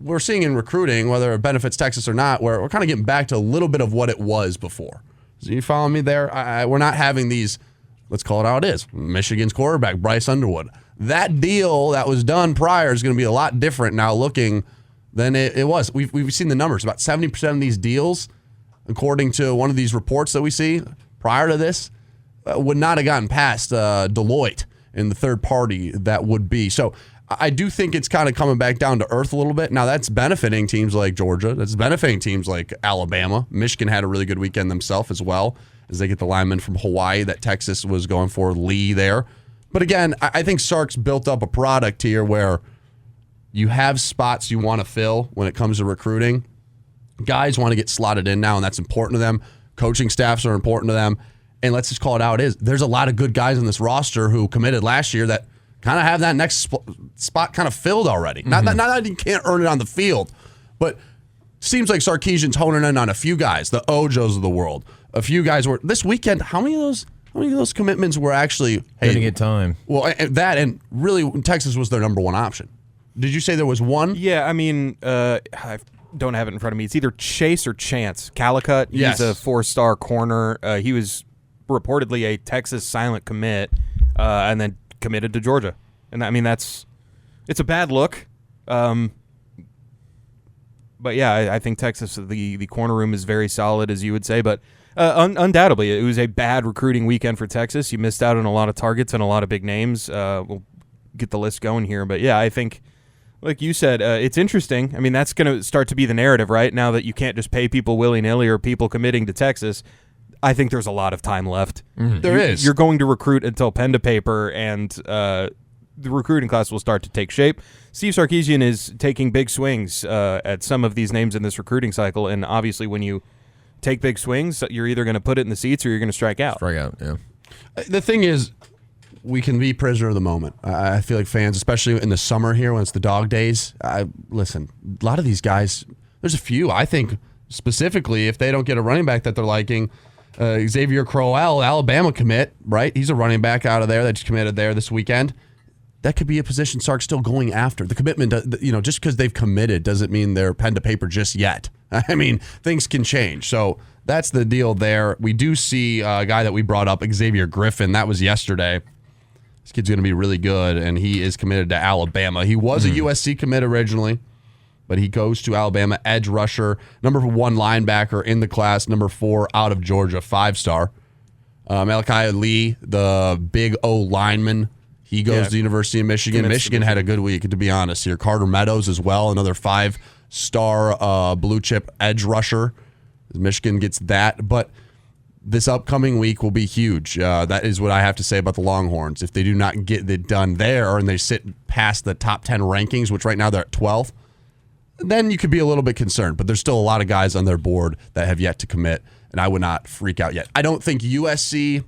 we're seeing in recruiting, whether it benefits Texas or not, where we're kind of getting back to a little bit of what it was before. So you follow me there? We're not having these, let's call it how it is, Michigan's quarterback, Bryce Underwood. That deal that was done prior is going to be a lot different now looking than it was. We've seen the numbers. About 70% of these deals, according to one of these reports that we see prior to this, would not have gotten past Deloitte and the third party that would be. So I do think it's kind of coming back down to earth a little bit. Now, that's benefiting teams like Georgia. That's benefiting teams like Alabama. Michigan had a really good weekend themselves as well, as they get the lineman from Hawaii that Texas was going for, Lee there. But again, I think Sark's built up a product here where you have spots you want to fill when it comes to recruiting. Guys want to get slotted in now, and that's important to them. Coaching staffs are important to them. And let's just call it how it is. There's a lot of good guys on this roster who committed last year that kind of have that next spot kind of filled already. Not that you can't earn it on the field, but seems like Sarkisian's honing in on a few guys, the Ojos of the world. A few guys were this weekend. How many of those commitments were actually going to get time? Well, that and really Texas was their number one option. Did you say there was one? Yeah, I mean, I don't have it in front of me. It's either Chase or Chance Calicut. Yes. He's a 4-star corner. He was reportedly a Texas silent commit, and then committed to Georgia. And I mean, it's a bad look. But yeah, I think Texas, the corner room is very solid, as you would say. But undoubtedly, it was a bad recruiting weekend for Texas. You missed out on a lot of targets and a lot of big names. We'll get the list going here. But yeah, I think, like you said, it's interesting. I mean, that's going to start to be the narrative, right? Now that you can't just pay people willy-nilly or people committing to Texas, I think there's a lot of time left. Mm-hmm. You're going to recruit until pen to paper, and the recruiting class will start to take shape. Steve Sarkisian is taking big swings at some of these names in this recruiting cycle, and obviously when you take big swings, you're either going to put it in the seats or you're going to strike out. Strike out, yeah. The thing is, we can be prisoner of the moment. I feel like fans, especially in the summer here when it's the dog days, listen, a lot of these guys, there's a few, I think, specifically, if they don't get a running back that they're liking, Xavier Crowell, Alabama commit, right? He's a running back out of there that just committed there this weekend. That could be a position Sark's still going after. The commitment, just because they've committed doesn't mean they're pen to paper just yet. I mean, things can change. So that's the deal there. We do see a guy that we brought up, Xavier Griffin. That was yesterday. This kid's going to be really good, and he is committed to Alabama. He was a USC commit originally, but he goes to Alabama, edge rusher, number 1 linebacker in the class, number 4 out of Georgia, 5-star. Malachi Lee, the big O lineman, he goes to the University of Michigan. Michigan had a good week, to be honest here. Carter Meadows as well, another 5-star blue chip edge rusher. Michigan gets that, but this upcoming week will be huge. That is what I have to say about the Longhorns. If they do not get it done there and they sit past the top 10 rankings, which right now they're at 12th, then you could be a little bit concerned. But there's still a lot of guys on their board that have yet to commit, and I would not freak out yet. I don't think USC,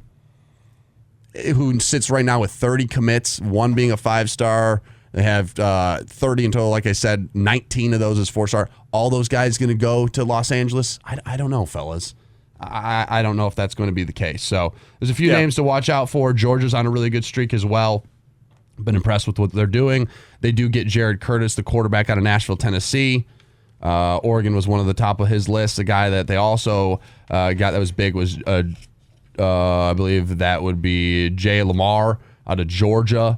who sits right now with 30 commits, 1 being a 5-star, they have 30 in total. Like I said, 19 of those is 4-star. All those guys going to go to Los Angeles? I don't know, fellas. I don't know if that's going to be the case. So there's a few names to watch out for. Georgia's on a really good streak as well. Been impressed with what they're doing. They do get Jared Curtis, the quarterback out of Nashville, Tennessee. Oregon was one of the top of his list. The guy that they also got that was big was, I believe that would be Jay Lamar out of Georgia.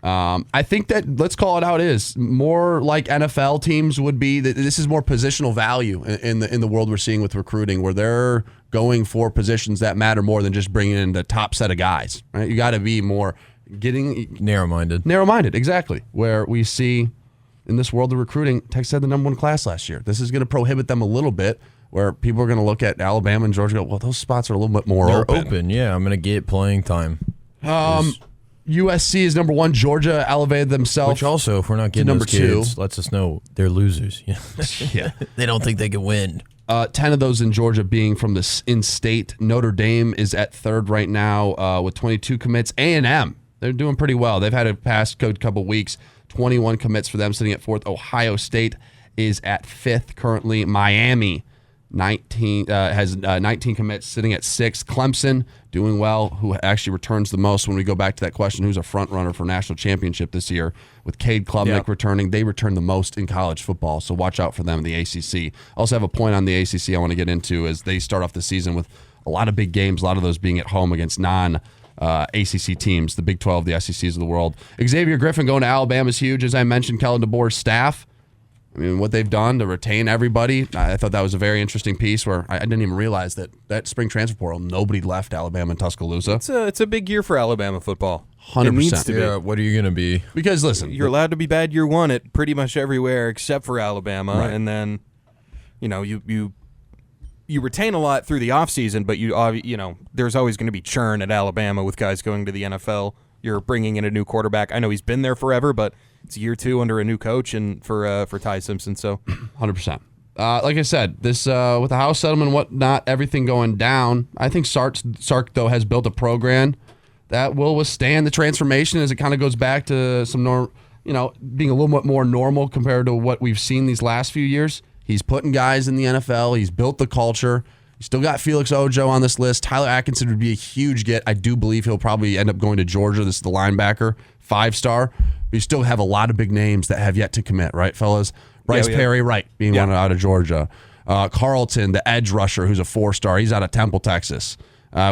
I think that, let's call it how it is, more like NFL teams would be. This is more positional value in the world we're seeing with recruiting, where they're going for positions that matter more than just bringing in the top set of guys. Right? You got to be more getting narrow-minded, exactly. Where we see in this world of recruiting, Texas had the number 1 class last year. This is going to prohibit them a little bit, where people are going to look at Alabama and Georgia and go, well, those spots are a little bit more open. They're open, yeah. I'm going to get playing time. USC is number 1. Georgia elevated themselves. Which also, if we're not getting number those kids, lets us know they're losers. Yeah. They don't think they can win. 10 of those in Georgia being from the in-state. Notre Dame is at 3rd right now with 22 commits. A&M, they're doing pretty well. They've had a past couple weeks. 21 commits for them, sitting at 4th. Ohio State is at 5th currently. Miami 19 commits, sitting at 6. Clemson doing well, who actually returns the most when we go back to that question, who's a front runner for national championship this year, with Cade Klubnik returning. They return the most in college football, so watch out for them in the ACC. Also have a point on the ACC I want to get into as they start off the season with a lot of big games, a lot of those being at home against ACC teams, the Big 12, the SECs of the world. Xavier Griffin going to Alabama is huge. As I mentioned, Kellen DeBoer's staff, I mean, what they've done to retain everybody, I thought that was a very interesting piece where I didn't even realize that spring transfer portal, nobody left Alabama and Tuscaloosa. It's a big year for Alabama football. 100%. It needs to be. Yeah, what are you going to be? Because, listen, You're allowed to be bad year one at pretty much everywhere except for Alabama, Right. and then, you retain a lot through the offseason, but there's always going to be churn at Alabama with guys going to the NFL. You're bringing in a new quarterback. I know he's been there forever, but it's year 2 under a new coach and for Ty Simpson. So 100%. Like I said, this with the House settlement and whatnot, everything going down, I think Sark, though, has built a program that will withstand the transformation as it kind of goes back to some being a little bit more normal compared to what we've seen these last few years. He's putting guys in the NFL. He's built the culture. You still got Felix Ojo on this list. Tyler Atkinson would be a huge get. I do believe he'll probably end up going to Georgia. This is the linebacker, 5-star. But you still have a lot of big names that have yet to commit, right, fellas? Bryce Perry, right, being one out of Georgia. Carlton, the edge rusher, who's a 4-star. He's out of Temple, Texas.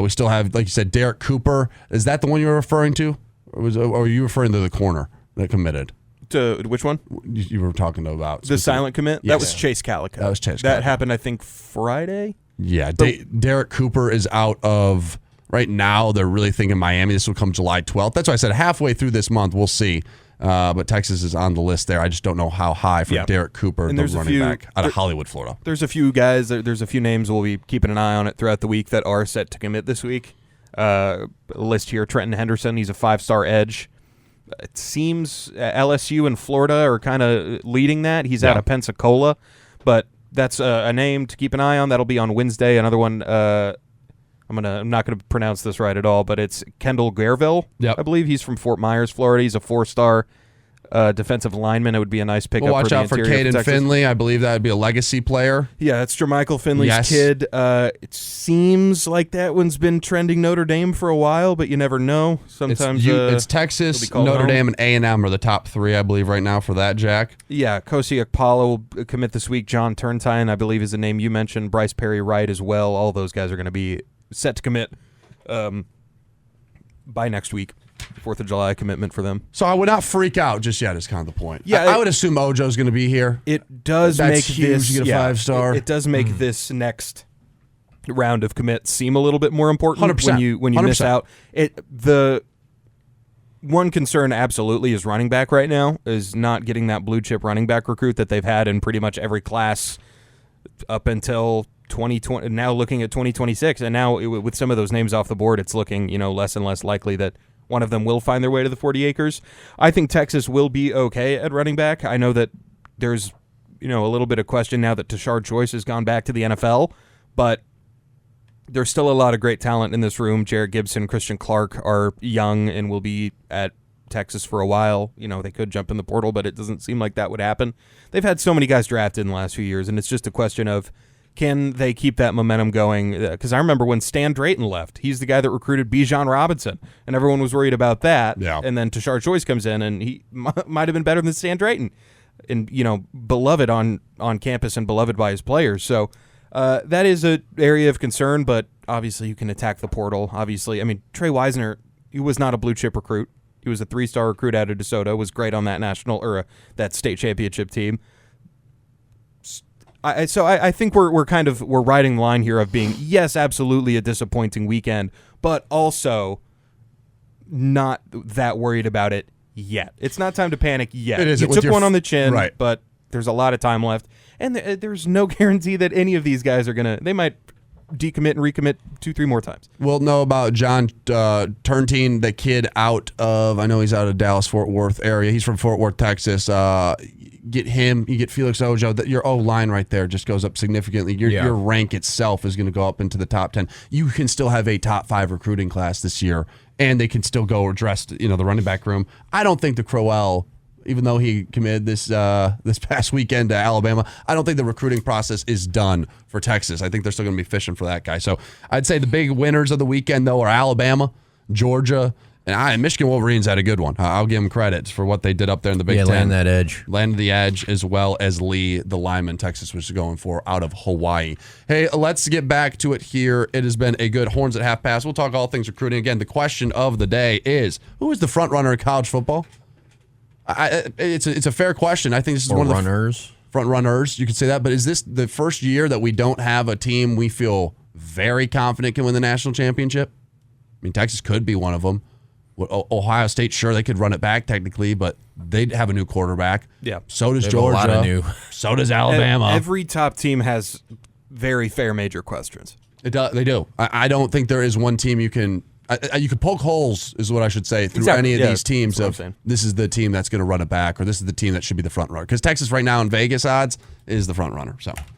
We still have, like you said, Derek Cooper. Is that the one you were referring to? Or are you referring to the corner that committed? To which one? You were talking about The silent commit? Yes. That was Chase Calico. That was Chase That Calico. happened, I think, Friday? Yeah, Derek Cooper is out of, right now, they're really thinking Miami. This will come July 12th. That's why I said halfway through this month, we'll see. But Texas is on the list there. I just don't know how high for Derek Cooper, and the there's running back out of Hollywood, Florida. There's a few guys, there's a few names we'll be keeping an eye on it throughout the week that are set to commit this week. List here, Trenton Henderson, he's a 5-star edge. It seems LSU and Florida are kind of leading that. He's out of Pensacola, but that's a name to keep an eye on. That'll be on Wednesday. Another one, I'm not gonna pronounce this right at all, but it's Kendall Garville. Yep. I believe he's from Fort Myers, Florida. He's a 4-star defensive lineman. It would be a nice pickup. Well, watch for the out for interior of Caden Texas. Finley. I believe that would be a legacy player. Yeah, that's Jermichael Finley's kid. It seems like that one's been trending Notre Dame for a while, but you never know. Sometimes it's Texas, he'll be called Notre home. Dame, and A&M are the top 3, I believe, right now for that, Jack. Yeah, Kosi Akpala will commit this week. John Turntine, I believe, is the name you mentioned. Bryce Perry Wright as well. All those guys are going to be set to commit by next week. 4th of July commitment for them. So I would not freak out just yet is kind of the point. Yeah, I would assume Ojo's going to be here. It does That's make huge. this You get a 5-star. It does make this next round of commits seem a little bit more important 100%. when you miss 100%. out. The one concern absolutely is running back right now, is not getting that blue chip running back recruit that they've had in pretty much every class up until 2020. Now looking at 2026, and now with some of those names off the board, it's looking less and less likely that one of them will find their way to the 40 acres. I think Texas will be okay at running back. I know that there's a little bit of question now that Tashard Choice has gone back to the NFL, but there's still a lot of great talent in this room. Jared Gibson, Christian Clark are young and will be at Texas for a while. They could jump in the portal, but it doesn't seem like that would happen. They've had so many guys drafted in the last few years, and it's just a question of, can they keep that momentum going? Because I remember when Stan Drayton left, he's the guy that recruited Bijan Robinson, and everyone was worried about that. Yeah. And then Tashard Choice comes in, and he might have been better than Stan Drayton, and beloved on campus and beloved by his players. So that is an area of concern, but obviously you can attack the portal. Obviously, I mean, Trey Wisner, he was not a blue chip recruit. He was a 3-star recruit out of DeSoto, was great on that that state championship team. I think we're riding the line here of being, yes, absolutely a disappointing weekend, but also not that worried about it yet. It's not time to panic yet. It is. You With took your one on the chin, right. but there's a lot of time left, and there's no guarantee that any of these guys are they might decommit and recommit 2-3 more times. We'll know about John Turntine, the kid out of, I know he's out of Dallas-Fort Worth area. He's from Fort Worth, Texas. Get him. You get Felix Ojo. Your O-line right there just goes up significantly. Your rank itself is going to go up into the top 10. You can still have a top 5 recruiting class this year, and they can still go address the running back room. I don't think the Crowell even though he committed this past weekend to Alabama. I don't think the recruiting process is done for Texas. I think they're still going to be fishing for that guy. So I'd say the big winners of the weekend, though, are Alabama, Georgia, and Michigan Wolverines had a good one. I'll give them credit for what they did up there in the Big Ten. Land that edge. Landed the edge, as well as Lee, the lineman Texas was going for out of Hawaii. Hey, let's get back to it here. It has been a good Horns at Half Pass. We'll talk all things recruiting. Again, the question of the day is, who is the front runner in college football? It's a fair question. I think this is one of the front runners. You could say that, but is this the first year that we don't have a team we feel very confident can win the national championship? I mean, Texas could be one of them. Ohio State, sure, they could run it back technically, but they'd have a new quarterback. Yeah. So does They have Georgia. a lot of new. So does Alabama. Every top team has very fair major questions. They do. I don't think there is one team you can poke holes, is what I should say, through any of these teams. That's what I'm saying. This is the team that's going to run it back, or this is the team that should be the front runner. Because Texas right now in Vegas odds is the front runner. So